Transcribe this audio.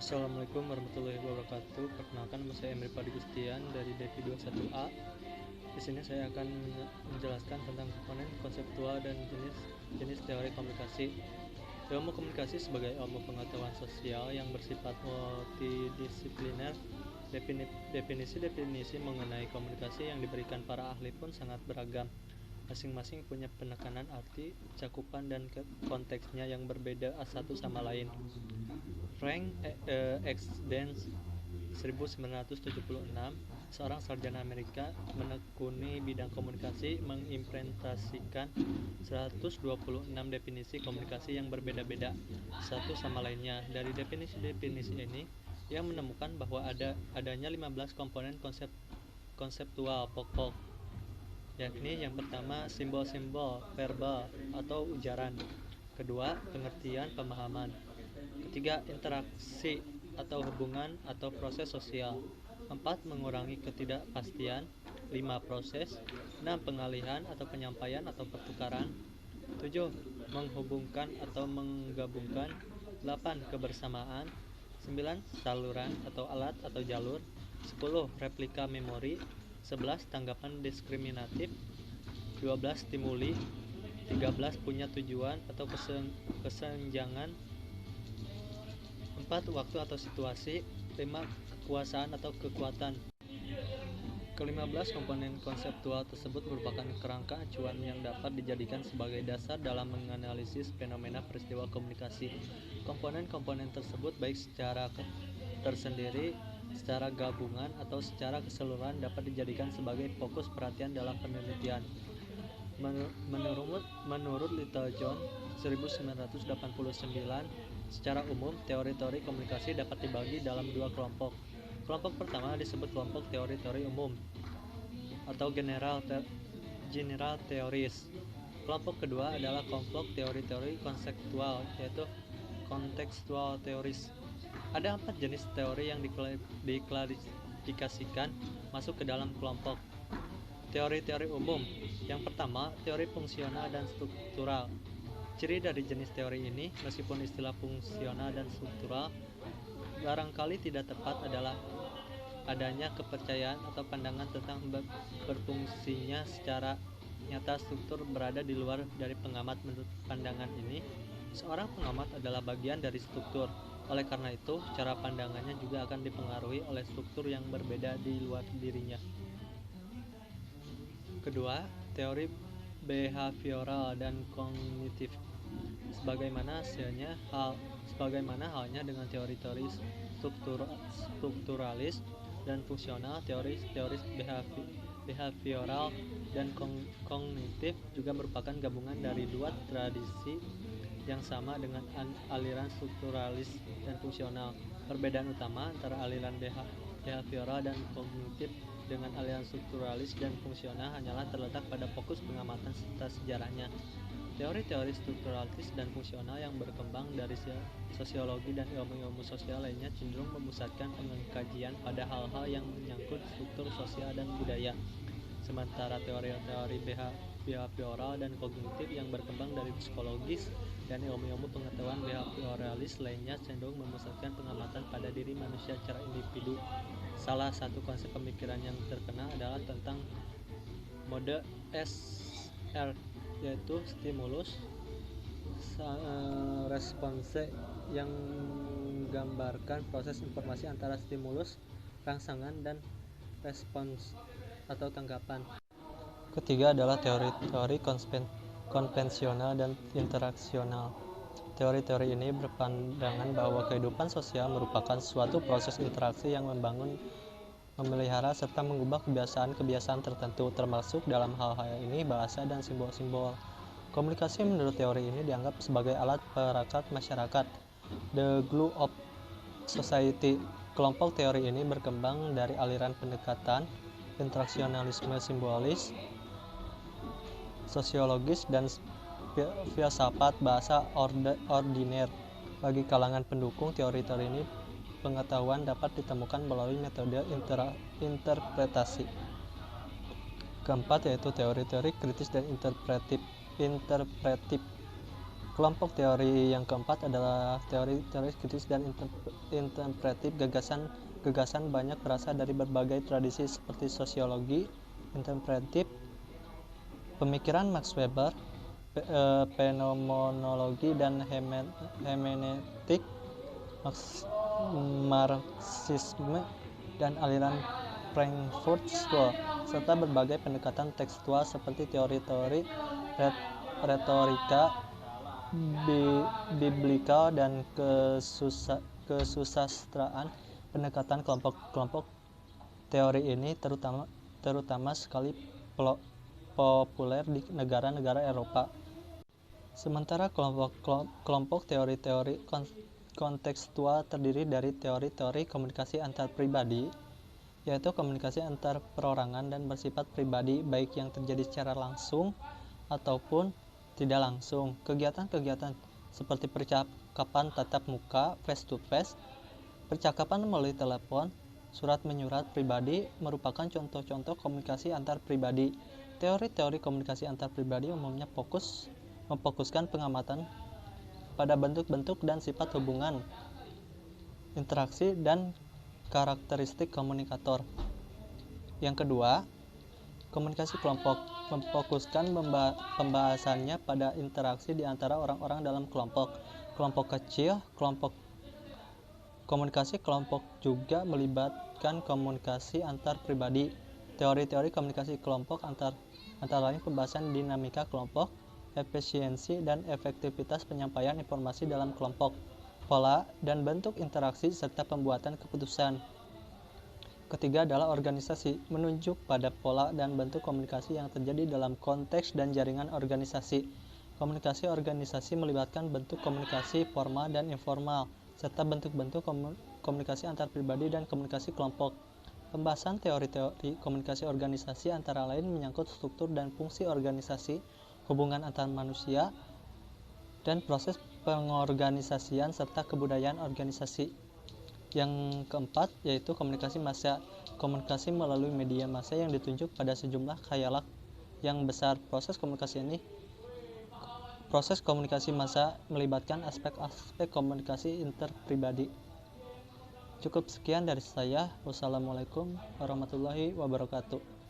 Assalamualaikum warahmatullahi wabarakatuh. Perkenalkan, nama saya Emri Padi Gustian dari Devi 21A. Di sini saya akan menjelaskan tentang komponen konseptual dan jenis teori komunikasi. Ilmu komunikasi sebagai ilmu pengetahuan sosial yang bersifat multidisipliner. Definisi-definisi mengenai komunikasi yang diberikan para ahli pun sangat beragam. Masing-masing punya penekanan arti, cakupan, dan konteksnya yang berbeda satu sama lain. Frank X. Dance 1976, seorang sarjana Amerika, menekuni bidang komunikasi, mengimplementasikan 126 definisi komunikasi yang berbeda-beda satu sama lainnya. Dari definisi-definisi ini, ia menemukan bahwa adanya 15 komponen konseptual pokok, yakni yang pertama simbol-simbol verbal atau ujaran, kedua pengertian pemahaman, ketiga interaksi atau hubungan atau proses sosial, empat mengurangi ketidakpastian, lima proses, enam pengalihan atau penyampaian atau pertukaran, tujuh menghubungkan atau menggabungkan, delapan kebersamaan, sembilan saluran atau alat atau jalur, 10 replika memori, 11 tanggapan diskriminatif, 12 stimuli, 13 punya tujuan atau kesenjangan, 4 waktu atau situasi, 5 kekuasaan atau kekuatan. Ke-15 komponen konseptual tersebut merupakan kerangka acuan yang dapat dijadikan sebagai dasar dalam menganalisis fenomena peristiwa komunikasi. Komponen-komponen tersebut baik secara tersendiri, secara gabungan, atau secara keseluruhan dapat dijadikan sebagai fokus perhatian dalam penelitian. Menurut Littlejohn 1989, secara umum teori-teori komunikasi dapat dibagi dalam dua kelompok. Kelompok pertama disebut kelompok teori-teori umum atau general theories. Kelompok kedua adalah kelompok teori-teori konseptual, yaitu contextual theories. Ada 4 jenis teori yang diklasifikasikan masuk ke dalam kelompok teori-teori umum. Yang pertama, teori fungsional dan struktural. Ciri dari jenis teori ini, meskipun istilah fungsional dan struktural barangkali tidak tepat, adalah adanya kepercayaan atau pandangan tentang berfungsinya secara nyata struktur berada di luar dari pengamat. Menurut pandangan ini, seorang pengamat adalah bagian dari struktur. Oleh karena itu, cara pandangannya juga akan dipengaruhi oleh struktur yang berbeda di luar dirinya. Kedua, teori behavioral dan kognitif. Sebagaimana halnya dengan teori-teori strukturalis dan fungsional, teori behavioral dan kognitif juga merupakan gabungan dari dua tradisi yang sama dengan aliran strukturalis dan fungsional. Perbedaan utama antara aliran behavioral dan kognitif dengan aliran strukturalis dan fungsional hanyalah terletak pada fokus pengamatan serta sejarahnya. Teori-teori strukturalis dan fungsional yang berkembang dari sosiologi dan ilmu-ilmu sosial lainnya cenderung memusatkan pengkajian pada hal-hal yang menyangkut struktur sosial dan budaya. Sementara teori-teori behavioral dan kognitif yang berkembang dari psikologis dan ilmu-ilmu pengetahuan behavioralis lainnya cenderung memusatkan pengamatan pada diri manusia secara individu. Salah satu konsep pemikiran yang terkenal adalah tentang mode SR, yaitu stimulus response, yang menggambarkan proses informasi antara stimulus, rangsangan, dan respons atau tanggapan. Ketiga adalah teori-teori konvensional dan interaksional. Teori-teori ini berpandangan bahwa kehidupan sosial merupakan suatu proses interaksi yang membangun, memelihara, serta mengubah kebiasaan-kebiasaan tertentu, termasuk dalam hal-hal ini bahasa dan simbol-simbol. Komunikasi menurut teori ini dianggap sebagai alat perekat masyarakat, the glue of society. Kelompok teori ini berkembang dari aliran pendekatan interaksionalisme simbolis, sosiologis, dan filsafat bahasa ordiner. Bagi kalangan pendukung teori-teori ini, pengetahuan dapat ditemukan melalui metode interpretasi. Keempat yaitu teori-teori kritis dan interpretif. Kelompok teori yang keempat adalah teori kritis dan interpretif. Gagasan banyak berasal dari berbagai tradisi seperti sosiologi interpretif, pemikiran Max Weber, fenomenologi dan hermeneutik, Marxisme dan aliran Frankfurt School, serta berbagai pendekatan tekstual seperti teori-teori retorika, biblikal dan kesusastraan. Pendekatan kelompok teori ini terutama sekali populer di negara-negara Eropa. Sementara kelompok teori-teori kontekstual terdiri dari teori-teori komunikasi antar pribadi, yaitu komunikasi antar perorangan dan bersifat pribadi, baik yang terjadi secara langsung ataupun tidak langsung. Kegiatan-kegiatan seperti percakapan tatap muka, face to face, percakapan melalui telepon, surat menyurat pribadi merupakan contoh-contoh komunikasi antar pribadi. Teori-teori komunikasi antar pribadi umumnya memfokuskan pengamatan pada bentuk-bentuk dan sifat hubungan, interaksi, dan karakteristik komunikator. Yang kedua, komunikasi kelompok memfokuskan pembahasannya pada interaksi di antara orang-orang dalam kelompok kecil. Komunikasi kelompok juga melibatkan komunikasi antar pribadi. Teori-teori komunikasi kelompok antara lain pembahasan dinamika kelompok, efisiensi dan efektivitas penyampaian informasi dalam kelompok, pola dan bentuk interaksi, serta pembuatan keputusan. Ketiga adalah organisasi, menunjuk pada pola dan bentuk komunikasi yang terjadi dalam konteks dan jaringan organisasi. Komunikasi organisasi melibatkan bentuk komunikasi formal dan informal, serta bentuk-bentuk komunikasi antar pribadi dan komunikasi kelompok. Pembahasan teori-teori komunikasi organisasi antara lain menyangkut struktur dan fungsi organisasi, hubungan antar manusia, dan proses pengorganisasian serta kebudayaan organisasi. Yang keempat yaitu komunikasi massa, komunikasi melalui media massa yang ditunjuk pada sejumlah khayalak yang besar. Proses komunikasi massa melibatkan aspek-aspek komunikasi interpribadi. Cukup sekian dari saya. Wassalamualaikum warahmatullahi wabarakatuh.